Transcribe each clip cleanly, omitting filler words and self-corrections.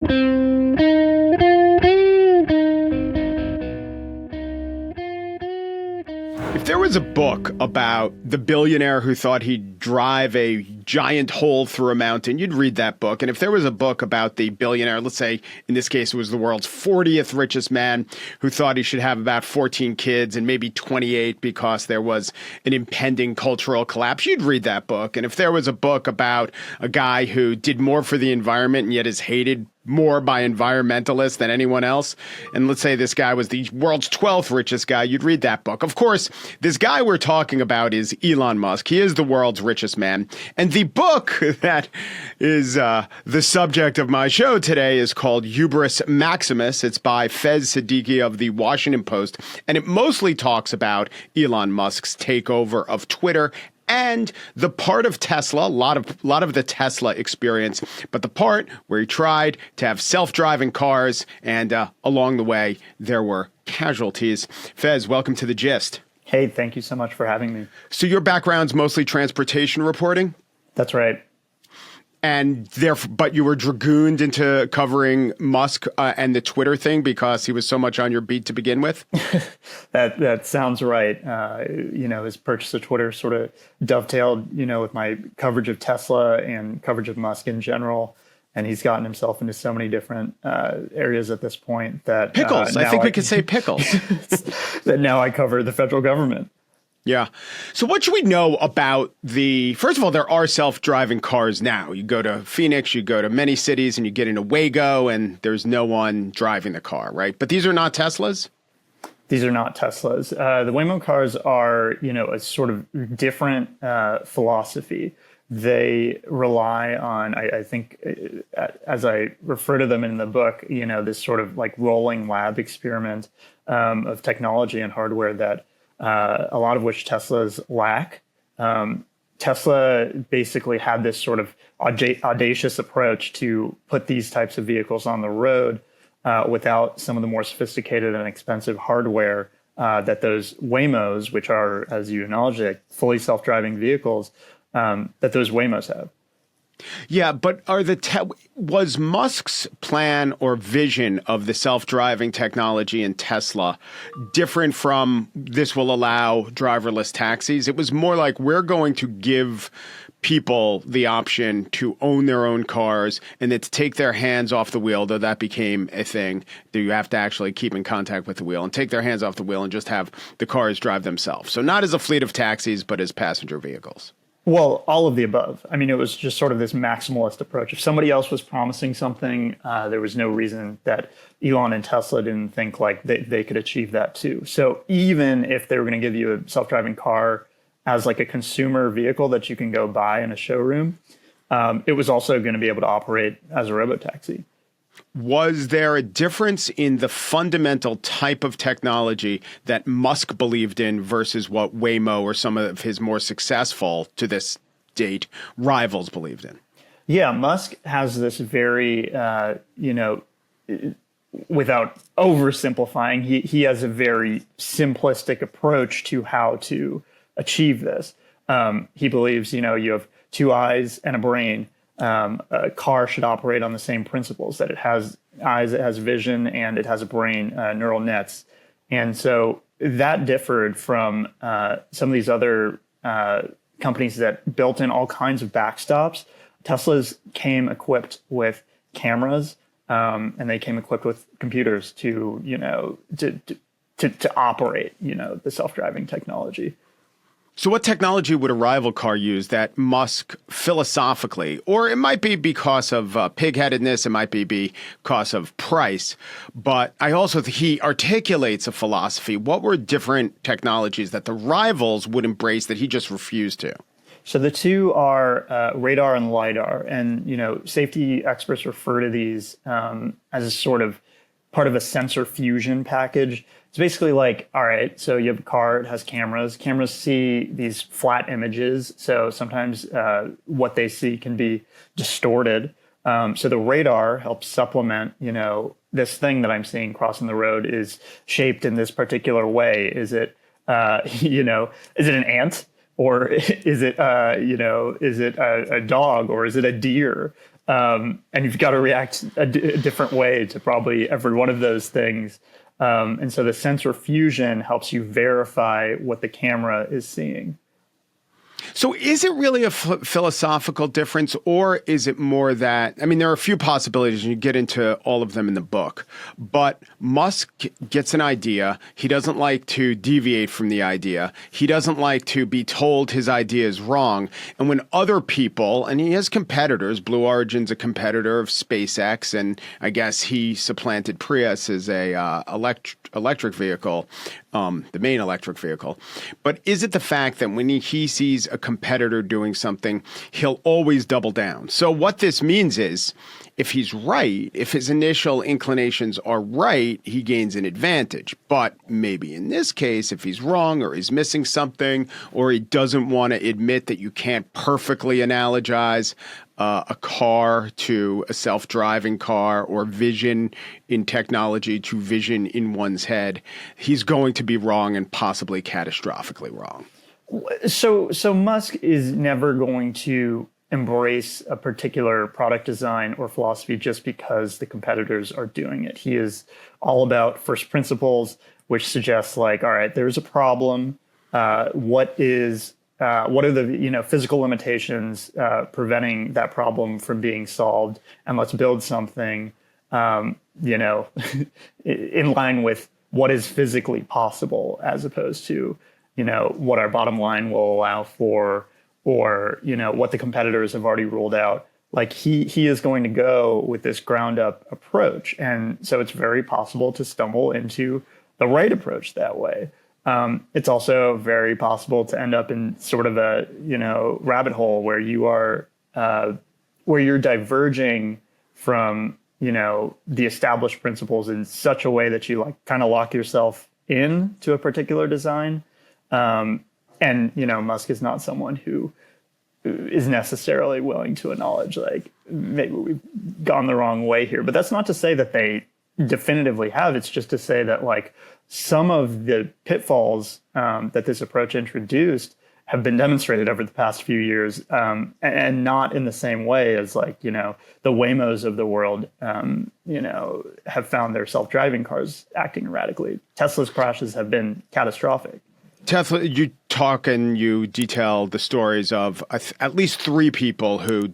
If there was a book about the billionaire who thought he'd drive a giant hole through a mountain, you'd read that book. And if there was a book about the billionaire, let's say in this case it was the world's 40th richest man who thought he should have about 14 kids and maybe 28 because there was an impending cultural collapse, you'd read that book. And if there was a book about a guy who did more for the environment and yet is hated more by environmentalists than anyone else, and let's say this guy was the world's 12th richest guy, you'd read that book. Of course, this guy we're talking about is Elon Musk. He is the world's richest man. And the book that is the subject of my show today is called Hubris Maximus. It's by Faiz Siddiqui of the Washington Post, and it mostly talks about Elon Musk's takeover of Twitter and the part of Tesla, a lot of the Tesla experience, but the part where he tried to have self-driving cars, and along the way, there were casualties. Faiz, welcome to The Gist. Hey, thank you so much for having me. So your background's mostly transportation reporting? That's right. And but you were dragooned into covering Musk and the Twitter thing because he was so much on your beat to begin with? That sounds right. His purchase of Twitter sort of dovetailed, with my coverage of Tesla and coverage of Musk in general. And he's gotten himself into so many different areas at this point that pickles. I think we could say pickles. That now I cover the federal government. Yeah. So what should we know about first of all, there are self-driving cars now. You go to Phoenix, you go to many cities, and you get in a Waygo, and there's no one driving the car, right? But these are not Teslas? These are not Teslas. The Waymo cars are, a sort of different philosophy. They rely on, I think, as I refer to them in the book, this sort of like rolling lab experiment of technology and hardware that a lot of which Teslas lack. Tesla basically had this sort of audacious approach to put these types of vehicles on the road without some of the more sophisticated and expensive hardware that those Waymos, which are, as you acknowledged, like fully self-driving vehicles, that those Waymos have. Yeah, but was Musk's plan or vision of the self-driving technology in Tesla different from this will allow driverless taxis? It was more like we're going to give people the option to own their own cars and then to take their hands off the wheel, though that became a thing. Do you have to actually keep in contact with the wheel and take their hands off the wheel and just have the cars drive themselves? So not as a fleet of taxis, but as passenger vehicles. Well, all of the above. I mean, it was just sort of this maximalist approach. If somebody else was promising something, there was no reason that Elon and Tesla didn't think like they could achieve that too. So even if they were going to give you a self-driving car as like a consumer vehicle that you can go buy in a showroom, it was also going to be able to operate as a robotaxi. Was there a difference in the fundamental type of technology that Musk believed in versus what Waymo or some of his more successful, to this date, rivals believed in? Yeah, Musk has this very, without oversimplifying, he has a very simplistic approach to how to achieve this. He believes, you have two eyes and a brain. A car should operate on the same principles, that it has eyes, it has vision, and it has a brain, neural nets. And so that differed from some of these other companies that built in all kinds of backstops. Tesla's came equipped with cameras, and they came equipped with computers to operate, the self-driving technology. So what technology would a rival car use that Musk philosophically, or it might be because of pigheadedness, it might be because of price, but I also think he articulates a philosophy. What were different technologies that the rivals would embrace that he just refused to? So the two are radar and LiDAR, and safety experts refer to these as a sort of part of a sensor fusion package. It's basically like, all right, so you have a car, it has cameras. Cameras see these flat images, so sometimes what they see can be distorted. So the radar helps supplement, this thing that I'm seeing crossing the road is shaped in this particular way. Is it, is it an ant? Or is it, is it a dog, or is it a deer? And you've got to react a different way to probably every one of those things. And so the sensor fusion helps you verify what the camera is seeing. So is it really a philosophical difference, or is it more that, I mean, there are a few possibilities, and you get into all of them in the book, but Musk gets an idea. He doesn't like to deviate from the idea. He doesn't like to be told his idea is wrong. And when other people, and he has competitors, Blue Origin's a competitor of SpaceX, and I guess he supplanted Prius as a electric vehicle, the main electric vehicle. But is it the fact that when he sees a competitor doing something, he'll always double down? So what this means is, if he's right, if his initial inclinations are right, he gains an advantage. But maybe in this case, if he's wrong or he's missing something, or he doesn't want to admit that you can't perfectly analogize a car to a self-driving car, or vision in technology to vision in one's head, he's going to be wrong, and possibly catastrophically wrong. So Musk is never going to embrace a particular product design or philosophy just because the competitors are doing it. He is all about first principles, which suggests like, all right, there's a problem. What are the physical limitations preventing that problem from being solved? And let's build something in line with what is physically possible, as opposed to what our bottom line will allow for, or what the competitors have already ruled out. Like he is going to go with this ground up approach, and so it's very possible to stumble into the right approach that way. It's also very possible to end up in sort of a rabbit hole where you're diverging from the established principles in such a way that you like kind of lock yourself in to a particular design. And Musk is not someone who is necessarily willing to acknowledge like maybe we've gone the wrong way here. But that's not to say that they definitively have. It's just to say that like some of the pitfalls that this approach introduced have been demonstrated over the past few years, and not in the same way as like the Waymos of the world have found their self-driving cars acting erratically. Tesla's crashes have been catastrophic. Tesla, you talk and you detail the stories of at least 3 people who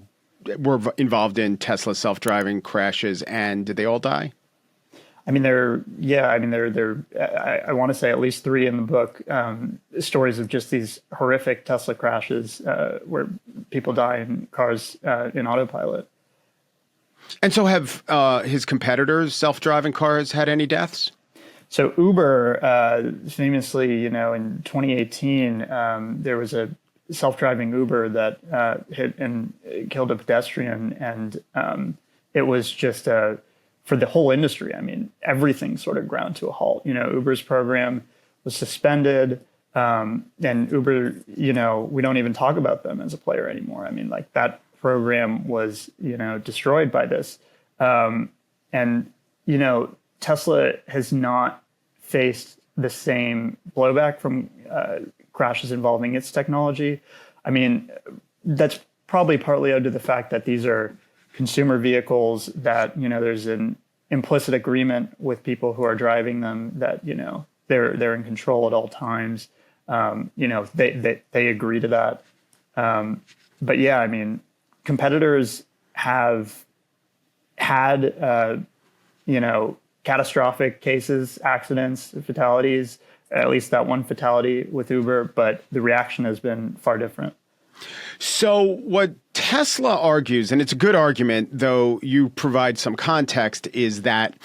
were involved in Tesla self-driving crashes, and did they all die? I mean, I want to say at least 3 in the book, stories of just these horrific Tesla crashes where people die in cars in autopilot. And so have his competitors' self-driving cars had any deaths? So Uber, famously, in 2018, there was a self-driving Uber that hit and killed a pedestrian. And it was just for the whole industry. I mean, everything sort of ground to a halt. Uber's program was suspended. And Uber, we don't even talk about them as a player anymore. I mean, like that program was, destroyed by this. Tesla has not faced the same blowback from crashes involving its technology. I mean, that's probably partly owed to the fact that these are consumer vehicles that, there's an implicit agreement with people who are driving them that, they're in control at all times. They agree to that. But yeah, I mean, competitors have had, catastrophic cases, accidents, fatalities, at least that one fatality with Uber, but the reaction has been far different. So what Tesla argues, and it's a good argument, though you provide some context, is that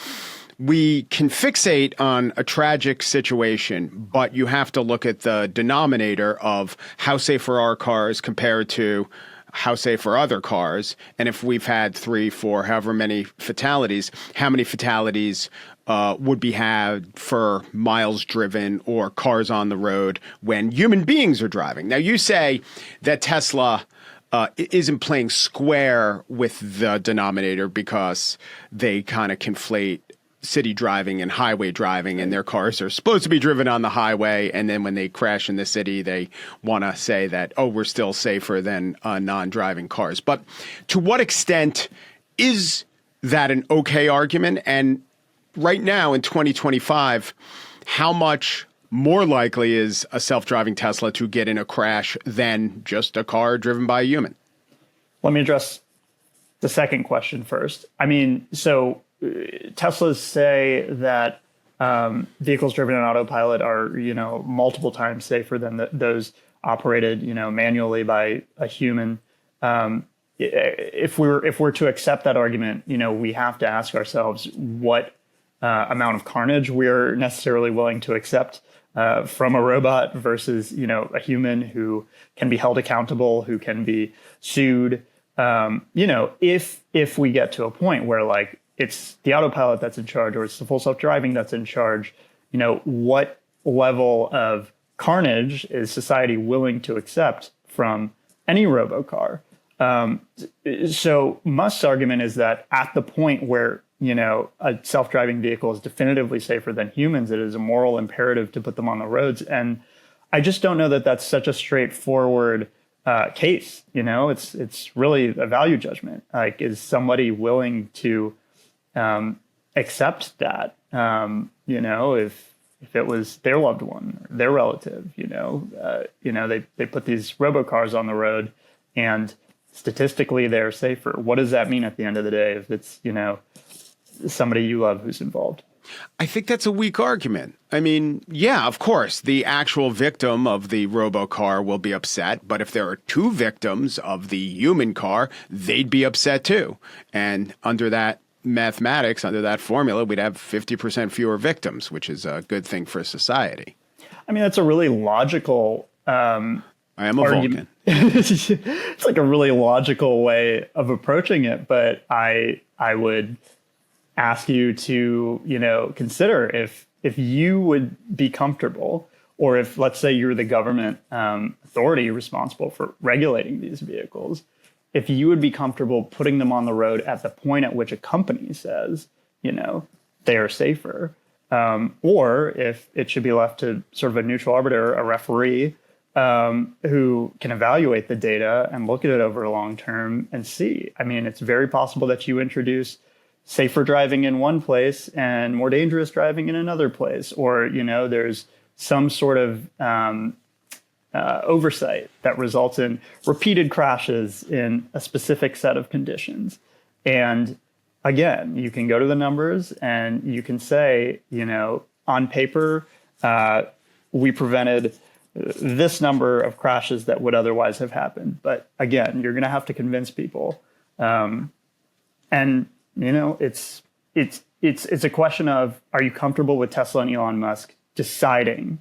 we can fixate on a tragic situation, but you have to look at the denominator of how safe are our cars compared to how safe are other cars. And if we've had 3, 4, however many fatalities, how many fatalities would be had for miles driven or cars on the road when human beings are driving? Now, you say that Tesla isn't playing square with the denominator because they kind of conflate city driving and highway driving, and their cars are supposed to be driven on the highway. And then when they crash in the city, they want to say that, oh, we're still safer than non-driving cars. But to what extent is that an okay argument? And right now in 2025, how much more likely is a self-driving Tesla to get in a crash than just a car driven by a human? Let me address the second question first. I mean, so Teslas say that vehicles driven on autopilot are, multiple times safer than those operated, manually by a human. If we're to accept that argument, we have to ask ourselves what amount of carnage we're necessarily willing to accept from a robot versus, a human who can be held accountable, who can be sued. If we get to a point where like it's the autopilot that's in charge or it's the full self-driving that's in charge, what level of carnage is society willing to accept from any robocar? So Musk's argument is that at the point where, a self-driving vehicle is definitively safer than humans, it is a moral imperative to put them on the roads. And I just don't know that that's such a straightforward case. It's really a value judgment. Like, is somebody willing to accept that? If it was their loved one, or their relative, they put these robocars on the road, and statistically they're safer. What does that mean at the end of the day if it's somebody you love who's involved? I think that's a weak argument. I mean, yeah, of course, the actual victim of the robocar will be upset. But if there are two victims of the human car, they'd be upset too. And under that mathematics, under that formula, we'd have 50% fewer victims, which is a good thing for society. I mean, that's a really logical I am a argument. Vulcan. It's like a really logical way of approaching it. But I would ask you to, consider if you would be comfortable, or if, let's say, you're the government authority responsible for regulating these vehicles, if you would be comfortable putting them on the road at the point at which a company says, they are safer, or if it should be left to sort of a neutral arbiter, a referee, who can evaluate the data and look at it over a long term and see. I mean, it's very possible that you introduce safer driving in one place and more dangerous driving in another place, or there's some sort of oversight that results in repeated crashes in a specific set of conditions. And again, you can go to the numbers and you can say, on paper, we prevented this number of crashes that would otherwise have happened. But again, you're going to have to convince people. And it's a question of, are you comfortable with Tesla and Elon Musk deciding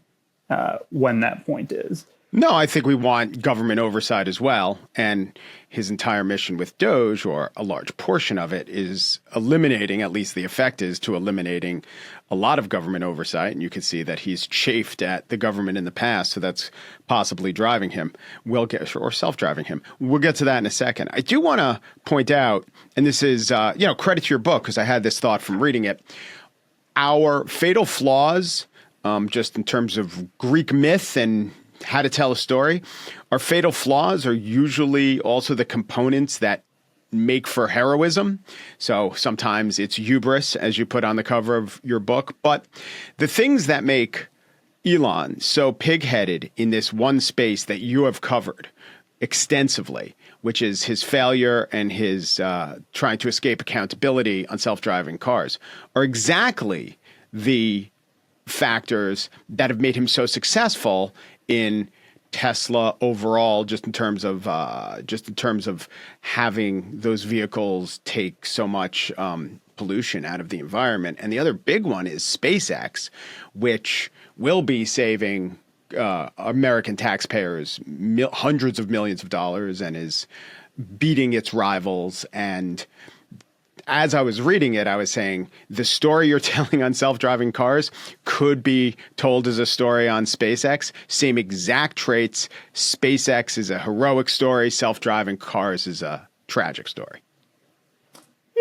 when that point is? No, I think we want government oversight as well. And his entire mission with Doge, or a large portion of it, is eliminating, at least the effect is to eliminating a lot of government oversight. And you can see that he's chafed at the government in the past. So that's possibly driving him. Or self-driving him. We'll get to that in a second. I do want to point out, and this is, credit to your book, because I had this thought from reading it. Our fatal flaws, just in terms of Greek myth and how to tell a story, our fatal flaws are usually also the components that make for heroism. So sometimes it's hubris, as you put on the cover of your book. But the things that make Elon so pig-headed in this one space that you have covered extensively, which is his failure and his trying to escape accountability on self-driving cars, are exactly the factors that have made him so successful in Tesla overall, just in terms of having those vehicles take so much pollution out of the environment. And the other big one is SpaceX, which will be saving American taxpayers hundreds of millions of dollars and is beating its rivals. And as I was reading it, I was saying the story you're telling on self-driving cars could be told as a story on SpaceX. Same exact traits. SpaceX is a heroic story. Self-driving cars is a tragic story.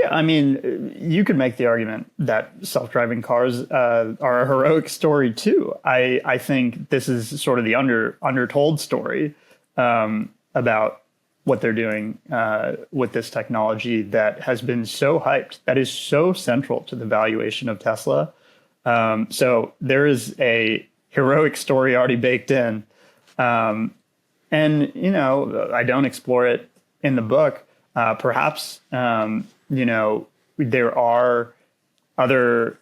Yeah, I mean, you could make the argument that self-driving cars are a heroic story too. I think this is sort of the undertold story about what they're doing with this technology that has been so hyped, that is so central to the valuation of Tesla. So there is a heroic story already baked in. And, you know, I don't explore it in the book. Perhaps, you know, there are other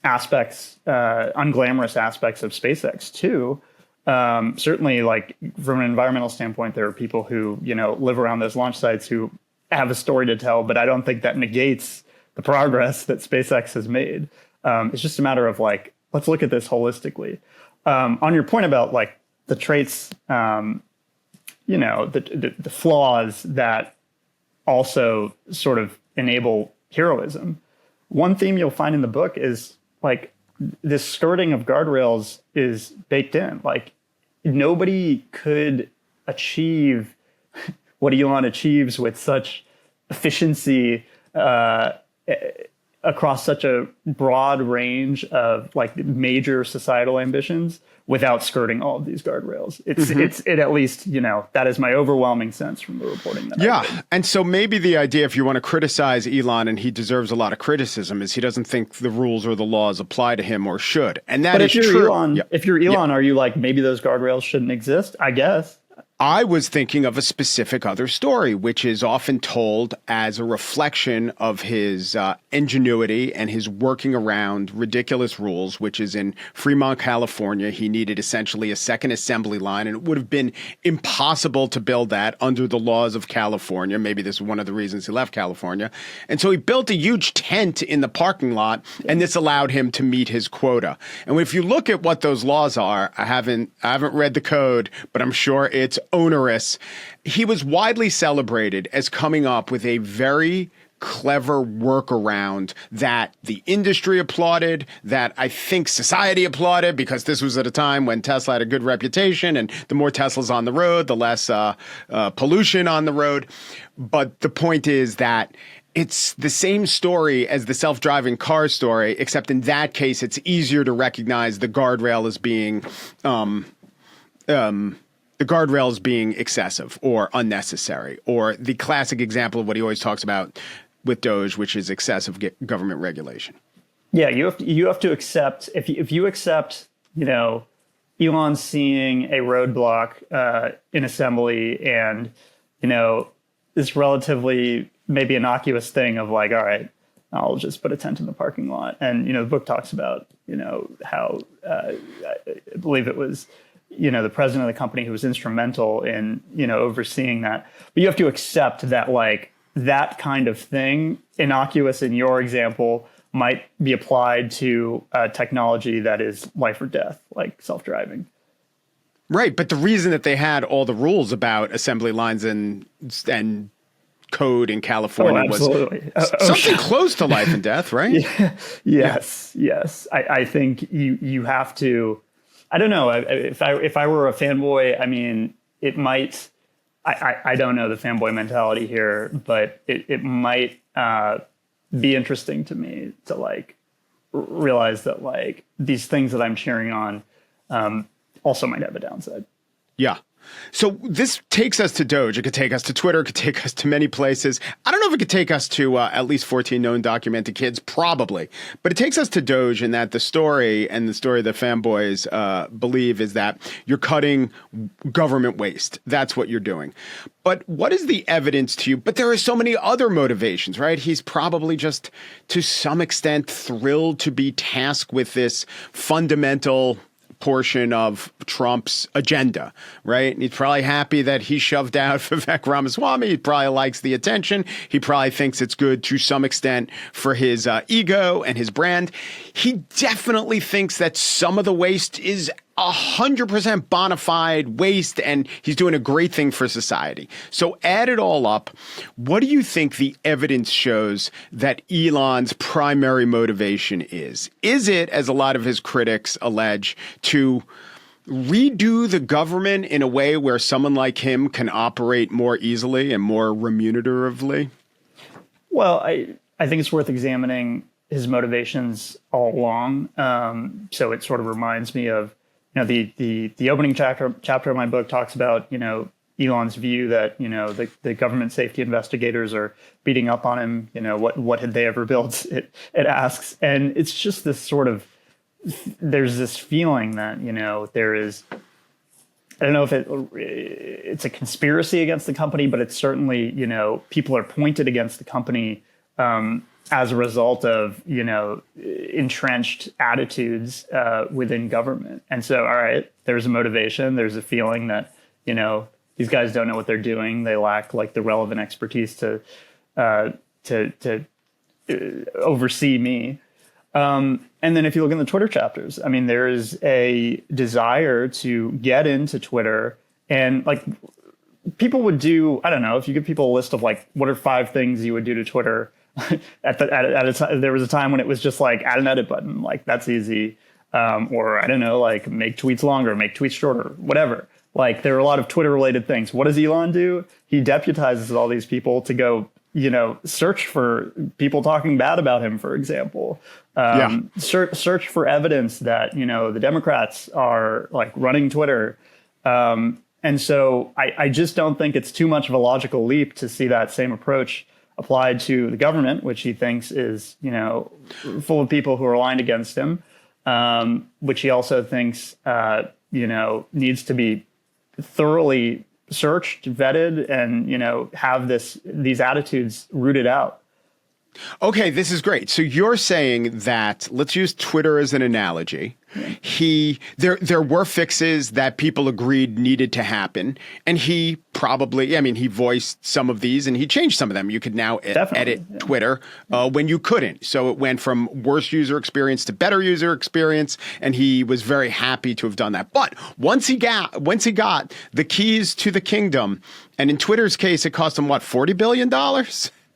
aspects, unglamorous aspects of SpaceX too. Certainly, like from an environmental standpoint, there are people who, you know, live around those launch sites who have a story to tell, but I don't think that negates the progress that SpaceX has made. It's just a matter of like, let's look at this holistically. On your point about like the traits, you know, the flaws that also sort of enable heroism. One theme you'll find in the book is like this skirting of guardrails is baked in. Like nobody could achieve what Elon achieves with such efficiency across such a broad range of like major societal ambitions without skirting all of these guardrails. It's at least, you know, that is my overwhelming sense from the reporting that I did. And so maybe the idea, if you want to criticize Elon, and he deserves a lot of criticism, is he doesn't think the rules or the laws apply to him or should. And that is true. Elon, if you're Elon, are you like, maybe those guardrails shouldn't exist? I guess. I was thinking of a specific other story, which is often told as a reflection of his ingenuity and his working around ridiculous rules, which is in Fremont, California. He needed essentially a second assembly line, and it would have been impossible to build that under the laws of California. Maybe this is one of the reasons he left California. And so he built a huge tent in the parking lot, and this allowed him to meet his quota. And if you look at what those laws are, I haven't read the code, but I'm sure it's onerous. He was widely celebrated as coming up with a very clever workaround that the industry applauded, that I think society applauded, because this was at a time when Tesla had a good reputation, and the more Teslas on the road, the less pollution on the road. But the point is that it's the same story as the self-driving car story, except in that case, it's easier to recognize the guardrail as being excessive or unnecessary, or the classic example of what he always talks about with Doge, which is excessive government regulation. Yeah, you have to accept, if you accept, you know, Elon seeing a roadblock in assembly and, you know, this relatively maybe innocuous thing of like, all right, I'll just put a tent in the parking lot. And, you know, the book talks about, you know, how I believe it was, you know, the president of the company who was instrumental in, you know, overseeing that. But you have to accept that, like, that kind of thing, innocuous in your example, might be applied to technology that is life or death, like self-driving. Right. But the reason that they had all the rules about assembly lines and code in California was something close to life and death, right? Yeah. Yes. I think you have to. I don't know. If I were a fanboy, I mean, it might. I don't know the fanboy mentality here, but it might be interesting to me to like realize that like these things that I'm cheering on also might have a downside. Yeah. So this takes us to Doge. It could take us to Twitter. It could take us to many places. I don't know if it could take us to at least 14 known documented kids, probably. But it takes us to Doge in that the story the fanboys believe is that you're cutting government waste. That's what you're doing. But what is the evidence to you? But there are so many other motivations, right? He's probably just, to some extent, thrilled to be tasked with this fundamental portion of Trump's agenda, right? And he's probably happy that he shoved out Vivek Ramaswamy. He probably likes the attention. He probably thinks it's good to some extent for his ego and his brand. He definitely thinks that some of the waste is 100% bona fide waste, and he's doing a great thing for society. So add it all up. What do you think the evidence shows that Elon's primary motivation is? Is it, as a lot of his critics allege, to redo the government in a way where someone like him can operate more easily and more remuneratively? Well, I think it's worth examining his motivations all along. So it sort of reminds me of, the opening chapter of my book talks about, Elon's view that, the government safety investigators are beating up on him. What had they ever built? It asks. And it's just this sort of, there's this feeling that, there is, I don't know if it's a conspiracy against the company, but it's certainly, people are pointed against the company as a result of, entrenched attitudes within government. And so, all right, there's a motivation. There's a feeling that, these guys don't know what they're doing. They lack like the relevant expertise to oversee me. And then if you look in the Twitter chapters, I mean, there is a desire to get into Twitter, and like people would do, I don't know, if you give people a list of like, what are 5 things you would do to Twitter at a time, there was a time when it was just like add an edit button, like that's easy. Or I don't know, like make tweets longer, make tweets shorter, whatever. Like there are a lot of Twitter related things. What does Elon do? He deputizes all these people to go, search for people talking bad about him, for example. Search for evidence that, the Democrats are like running Twitter. And so I just don't think it's too much of a logical leap to see that same approach applied to the government, which he thinks is, full of people who are aligned against him, which he also thinks, needs to be thoroughly searched, vetted, and, have these attitudes rooted out. Okay, this is great. So you're saying that, let's use Twitter as an analogy. Yeah. There were fixes that people agreed needed to happen, and he probably, he voiced some of these and he changed some of them. You could now edit Twitter when you couldn't. So it went from worse user experience to better user experience, and he was very happy to have done that. But once he got the keys to the kingdom, and in Twitter's case, it cost him what, $40 billion?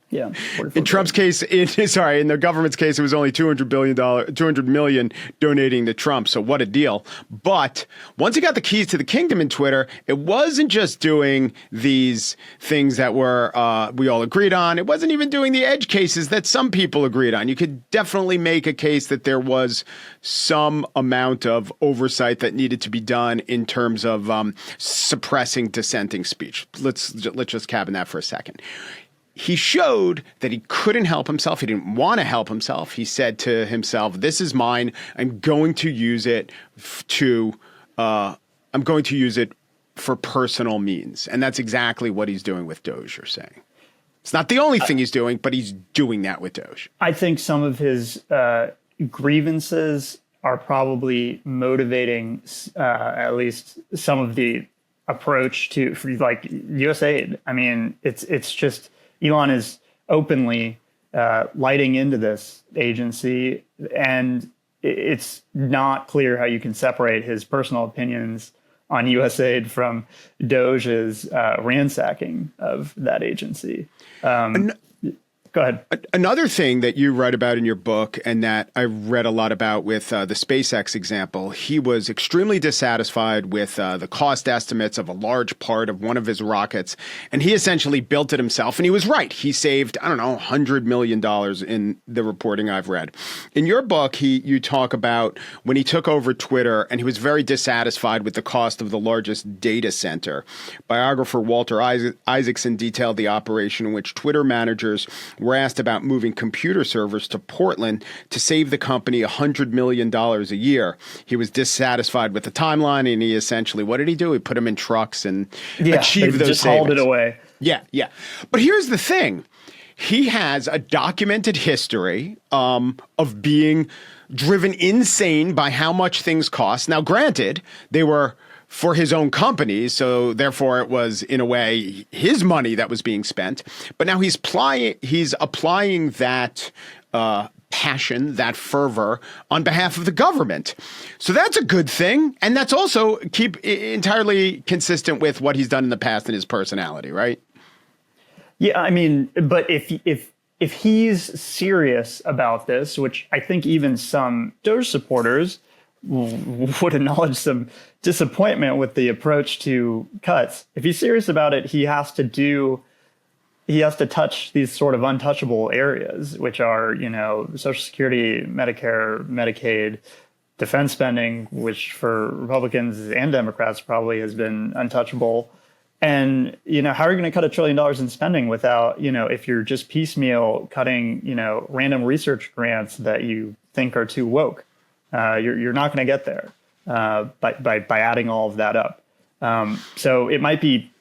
Yeah. In Trump's case, in the government's case, it was only $200 million donating to Trump. So what a deal. But once he got the keys to the kingdom in Twitter, it wasn't just doing these things that were we all agreed on. It wasn't even doing the edge cases that some people agreed on. You could definitely make a case that there was some amount of oversight that needed to be done in terms of suppressing dissenting speech. Let's just cabin that for a second. He showed that he couldn't help himself. He didn't want to help himself. He said to himself, this is mine. I'm going to use it for personal means. And that's exactly what he's doing with Doge, you're saying. It's not the only thing he's doing, but he's doing that with Doge. I think some of his grievances are probably motivating at least some of the approach to like USAID. I mean, it's just, Elon is openly lighting into this agency, and it's not clear how you can separate his personal opinions on USAID from Doge's ransacking of that agency. Go ahead. Another thing that you write about in your book, and that I read a lot about with the SpaceX example, he was extremely dissatisfied with the cost estimates of a large part of one of his rockets, and he essentially built it himself. And he was right. He saved, $100 million in the reporting I've read. In your book, you talk about when he took over Twitter, and he was very dissatisfied with the cost of the largest data center. Biographer Walter Isaacson detailed the operation in which Twitter managers were asked about moving computer servers to Portland to save the company $100 million a year. He was dissatisfied with the timeline, and he essentially, what did he do? He put them in trucks and achieved those just savings. Hauled it away. Yeah. But here's the thing. He has a documented history of being driven insane by how much things cost. Now, granted, they were for his own company, so therefore it was, in a way, his money that was being spent. But now he's applying that passion, that fervor, on behalf of the government. So that's a good thing, and that's also entirely consistent with what he's done in the past in his personality, right? Yeah, I mean, but if he's serious about this, which I think even some Doge supporters would acknowledge some disappointment with the approach to cuts. If he's serious about it, he has to do he has to touch these sort of untouchable areas, which are, Social Security, Medicare, Medicaid, defense spending, which for Republicans and Democrats probably has been untouchable. And, how are you going to cut $1 trillion in spending without, if you're just piecemeal cutting, random research grants that you think are too woke, you're not going to get there by adding all of that up. So it might be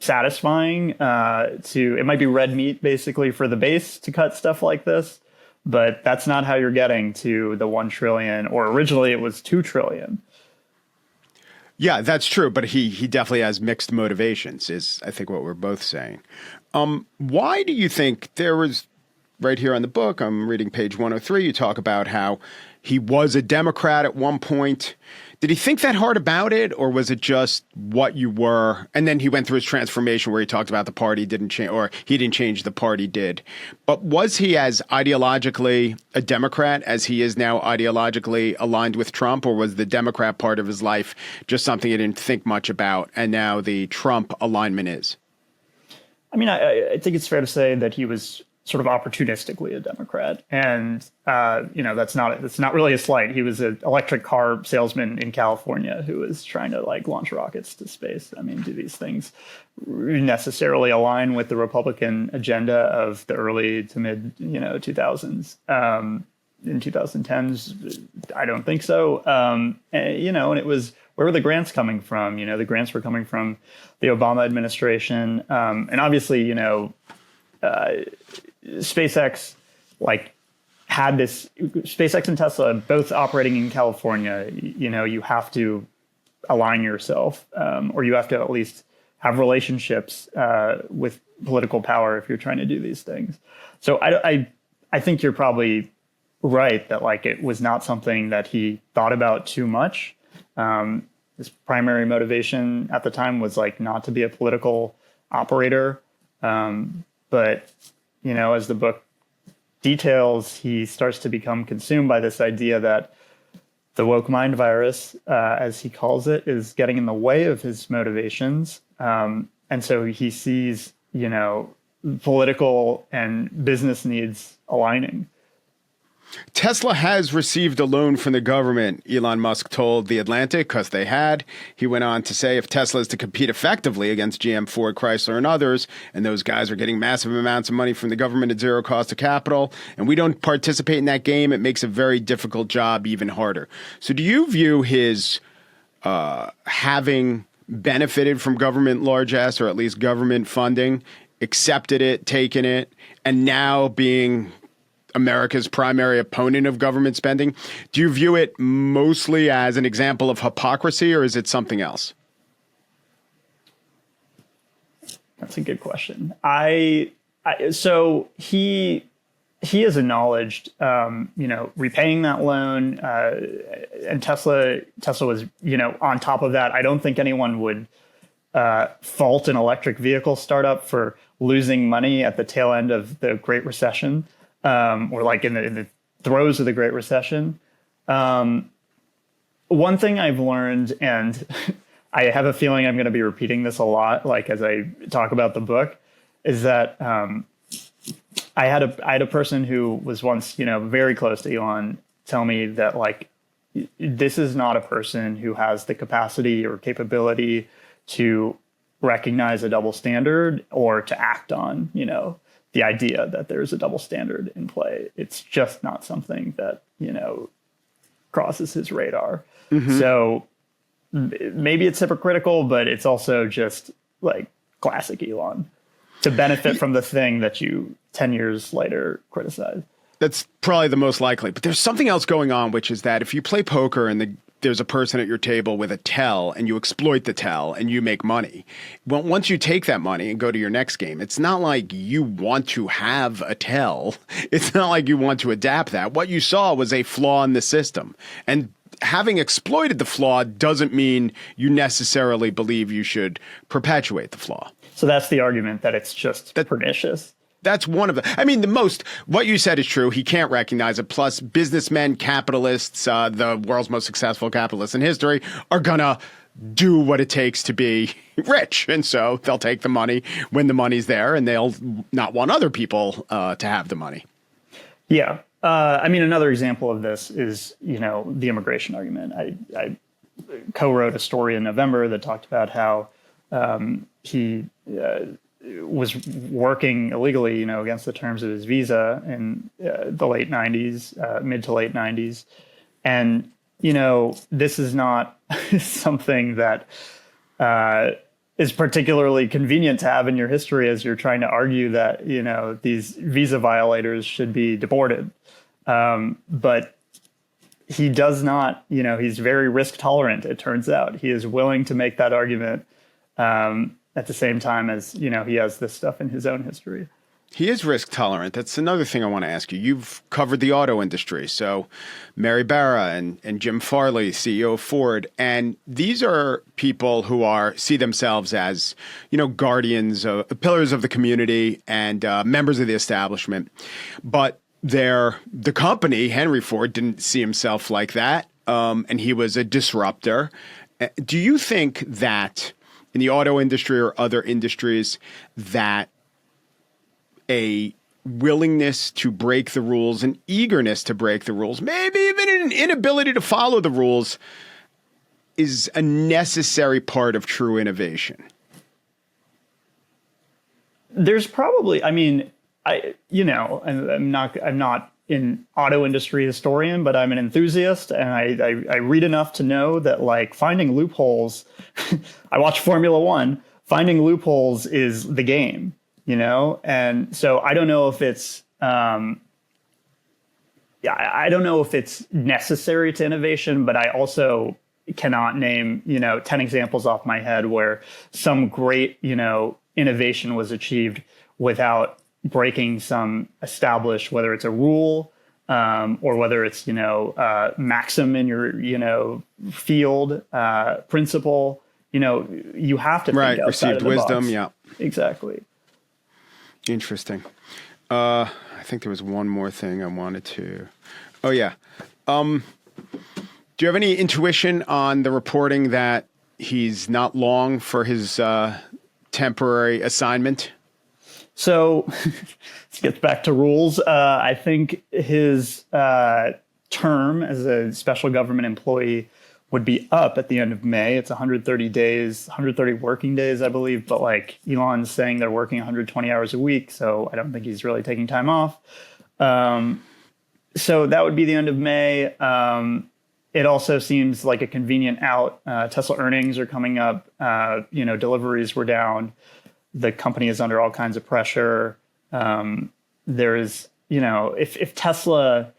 satisfying it might be red meat basically for the base to cut stuff like this, but that's not how you're getting to the 1 trillion, or originally it was 2 trillion. Yeah, that's true. But he definitely has mixed motivations, is I think what we're both saying. Why do you think there was, right here on the book, I'm reading page 103, you talk about how he was a Democrat at one point. Did he think that hard about it, or was it just what you were? And then he went through his transformation where he talked about the party didn't change, or he didn't change, the party did. But was he as ideologically a Democrat as he is now ideologically aligned with Trump, or was the Democrat part of his life just something he didn't think much about, and now the Trump alignment is? I mean, I think it's fair to say that he was sort of opportunistically a Democrat. And, that's not really a slight. He was an electric car salesman in California who was trying to launch rockets to space. I mean, do these things necessarily align with the Republican agenda of the early to mid, 2000s? In 2010s, I don't think so. And it was, where were the grants coming from? The grants were coming from the Obama administration. And obviously, SpaceX had this, SpaceX and Tesla both operating in California. You have to align yourself, or you have to at least have relationships with political power if you're trying to do these things. So I think you're probably right that it was not something that he thought about too much. His primary motivation at the time was not to be a political operator. But, as the book details, he starts to become consumed by this idea that the woke mind virus, as he calls it, is getting in the way of his motivations. And so he sees, political and business needs aligning. Tesla has received a loan from the government, Elon Musk told The Atlantic, because they had. He went on to say if Tesla is to compete effectively against GM, Ford, Chrysler, and others, and those guys are getting massive amounts of money from the government at zero cost of capital, and we don't participate in that game, it makes a very difficult job even harder. So do you view his having benefited from government largesse, or at least government funding, accepted it, taken it, and now being America's primary opponent of government spending, do you view it mostly as an example of hypocrisy, or is it something else? That's a good question. So he has acknowledged, repaying that loan, and Tesla was, on top of that. I don't think anyone would fault an electric vehicle startup for losing money at the tail end of the Great Recession. Or in the throes of the Great Recession. One thing I've learned, and I have a feeling I'm going to be repeating this a lot, as I talk about the book, is that I had a person who was once, very close to Elon tell me that this is not a person who has the capacity or capability to recognize a double standard or to act on, the idea that there's a double standard in play. It's just not something that, crosses his radar. Mm-hmm. So maybe it's hypocritical, but it's also just classic Elon to benefit from the thing that you 10 years later criticize. That's probably the most likely. But there's something else going on, which is that if you play poker and there's a person at your table with a tell and you exploit the tell and you make money. Well, once you take that money and go to your next game, it's not like you want to have a tell. It's not like you want to adapt that. What you saw was a flaw in the system. And having exploited the flaw doesn't mean you necessarily believe you should perpetuate the flaw. So that's the argument, that it's just pernicious. That's one of the, what you said is true. He can't recognize it. Plus, businessmen, capitalists, the world's most successful capitalists in history are going to do what it takes to be rich. And so they'll take the money when the money's there, and they'll not want other people to have the money. Yeah. I mean, another example of this is, the immigration argument. I co-wrote a story in November that talked about how he was working illegally, against the terms of his visa in the late 90s, mid to late 90s. And, this is not something that is particularly convenient to have in your history as you're trying to argue that, these visa violators should be deported. But he does not, he's very risk tolerant, it turns out. He is willing to make that argument at the same time as, he has this stuff in his own history. He is risk tolerant. That's another thing I want to ask you. You've covered the auto industry. So Mary Barra and Jim Farley, CEO of Ford. And these are people who see themselves as, guardians, pillars of the community and members of the establishment. But the company, Henry Ford, didn't see himself like that. And he was a disruptor. Do you think that in the auto industry or other industries that a willingness to break the rules, an eagerness to break the rules, maybe even an inability to follow the rules is a necessary part of true innovation? There's probably, I'm not an auto industry historian, but I'm an enthusiast, and I read enough to know that, like, finding loopholes, I watch Formula One, finding loopholes is the game, and so I don't know if it's, I don't know if it's necessary to innovation, but I also cannot name, 10 examples off my head where some great, innovation was achieved without breaking some established, whether it's a rule or whether it's, maxim in your, field, principle, you have to think outside received of the wisdom. box. Yeah, exactly. Interesting. I think there was one more thing I wanted to. Oh yeah. Do you have any intuition on the reporting that he's not long for his temporary assignment? So let's get back to rules. I think his term as a special government employee would be up at the end of May. It's 130 days, 130 working days, I believe. But like Elon's saying they're working 120 hours a week. So I don't think he's really taking time off. So that would be the end of May. It also seems like a convenient out. Tesla earnings are coming up. Deliveries were down. The company is under all kinds of pressure. There is, if Tesla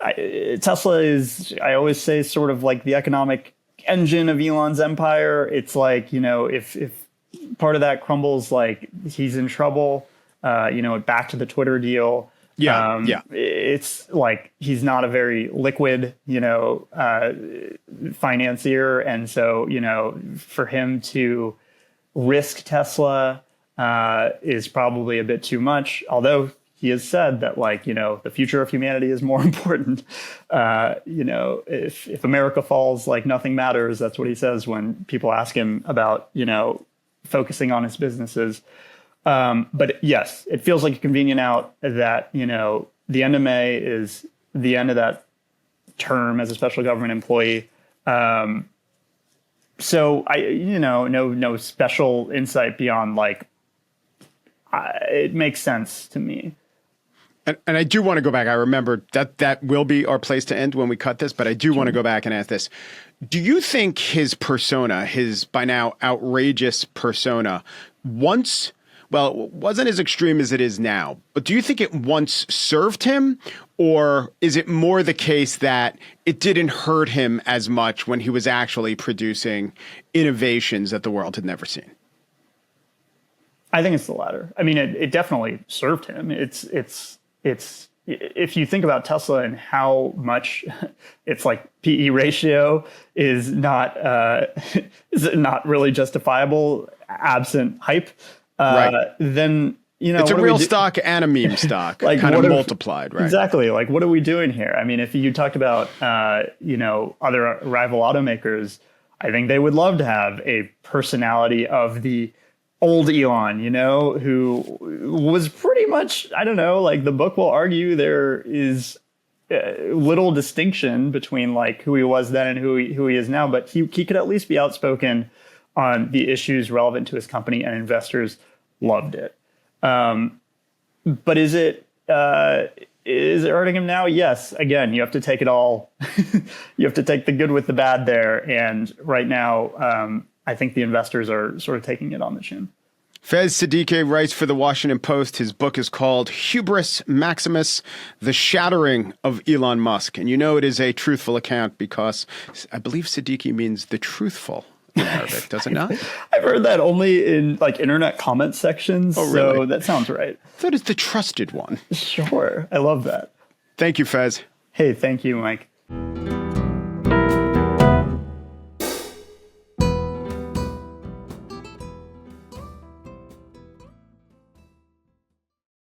is, I always say, sort of like the economic engine of Elon's empire. It's like, if part of that crumbles, like he's in trouble, back to the Twitter deal. Yeah. It's like he's not a very liquid, financier. And so, for him to risk Tesla is probably a bit too much, although he has said that, like, the future of humanity is more important. If America falls, like, nothing matters. That's what he says when people ask him about, focusing on his businesses. But yes, it feels like a convenient out that, the end of May is the end of that term as a special government employee. So no special insight beyond, like, it makes sense to me. And I do want to go back. I remember that will be our place to end when we cut this, but I do want to go back and ask this. Do you think his persona, his by now outrageous persona, wasn't as extreme as it is now, but do you think it once served him, or is it more the case that it didn't hurt him as much when he was actually producing innovations that the world had never seen? I think it's the latter. I mean, it definitely served him. It's if you think about Tesla and how much it's like PE ratio is not really justifiable absent hype. Right. Then, it's a real stock and a meme stock, like, kind of multiplied, right? Exactly. Like, what are we doing here? I mean, if you talked about, other rival automakers, I think they would love to have a personality of the old Elon, who was pretty much, I don't know, like the book will argue there is little distinction between like who he was then and who he is now, but he could at least be outspoken on the issues relevant to his company, and investors loved it. But is it hurting him now? Yes. Again, you have to take it all. You have to take the good with the bad there. And right now, I think the investors are sort of taking it on the chin. Faiz Siddiqui writes for the Washington Post. His book is called Hubris Maximus, The Shattering of Elon Musk. And it is a truthful account because I believe Siddiqui means the truthful in Arabic, does it not? I've heard that only in like internet comment sections. Oh, really? So that sounds right. That is the trusted one. Sure. I love that. Thank you, Faiz. Hey, thank you, Mike.